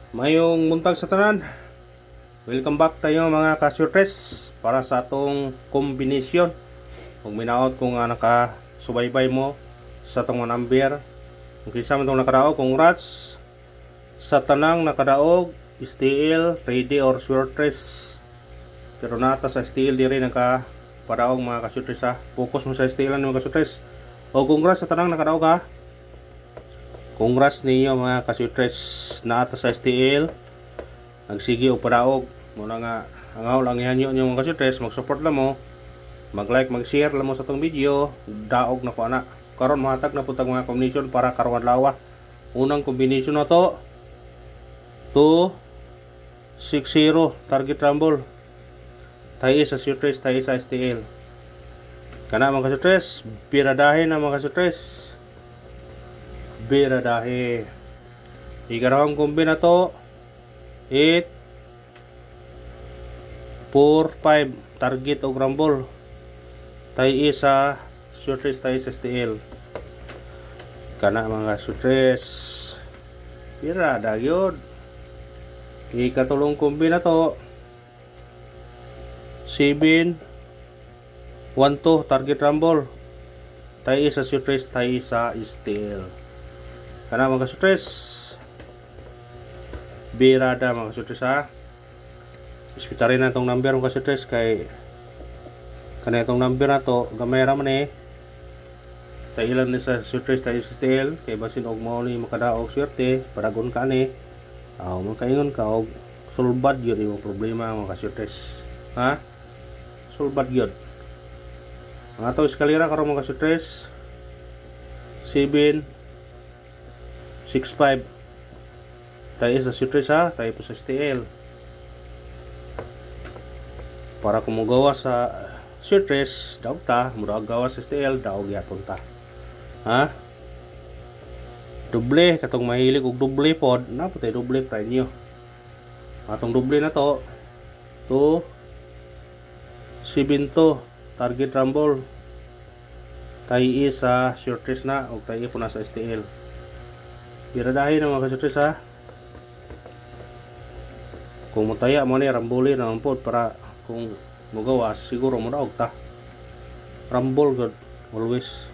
Mayong buntag sa tanan. Welcome back tayo mga kasyurtes para sa atong kombinasyon. Kung minaot kung nakasubaybay mo sa atong number. Kung kinsa man itong nakadaog, congrats sa tanang nakadaog, STL, ready or surtres. Pero nata sa STL di rin nakapadaog mga kasyurtes ha. Focus mo sa STL mga kasyurtes. O congrats sa tanang nakadaog ha. Congrats ninyo mga kasyutres na ata sa STL. Nagsigi o padaog. Muna nga ang lang ihanyo nyo mga kasyutres. Mag-support lang mo. Mag-like, mag-share lang mo sa itong video. Daog na ko anak. Karon mahatag na putag mga combination para karuan lawa. Unang combination na to 2-6-0 target rumble. Tayo sa kasyutres, tayo sa STL. Kana mga kasyutres, biradahin na mga kasyutres. Biradahe. Ikarawang kombinato 8 4 5 target o rumble. Tayo isa surtres tayo sa STL. Kana mga surtres. Birada gyud. Ikatulong kombinato 7 1-2 target rumble. Tayo isa surtres tayo sa STL. Kana mga kasyutres, birada mga kasyutres ha. Ispitarin na itong number mga kasyutres kay kana itong number na to gamay raman tayo ilan ni sa kasyutres tayo sa STL kay basin og mao ni makadaog swerte padagon ka ni magkaingon ka og sulbad yun yung problema mga kasyutres ha. Sulbad yun ang ato eskalera karon mga kasyutres 7 6-5 tayo sa surtres ha, tayo po sa STL para kumugawa sa surtres daog ta, murag gawa sa STL daog yapon ta ha. Doble katong mahilig og doble pod na po tayo doble try nyo atong doble na to 2-7-2 target rumble tayo sa surtres na o tayo po na sa STL. Biradahin na mga kasyutres ha. Kung mataya mo ni rambuli na ang pod para kung magawa siguro mo daog ta. Rambol good always.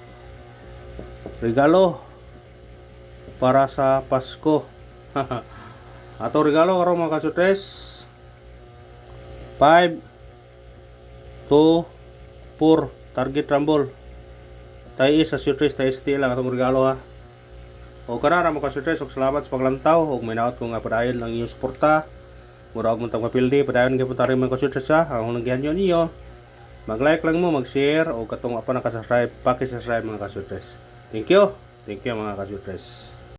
Regalo para sa Pasko. Ato regalo karon mga kasyutres 5-2-4 target rumble. Tayo sa surtres tayo STL lang atong regalo ha. O kanara mga kasyutres, og salamat sa paglantaw og minaot ko nga padayon ang inyong suporta. Mura og muntang mapildi padayon gyud putari mga kasyutres ha. Ang nagyanyo ninyo. Mag-like lang mo, mag-share o katong apa nakasubscribe, paki-subscribe mga kasyutres. Thank you. Thank you mga kasyutres.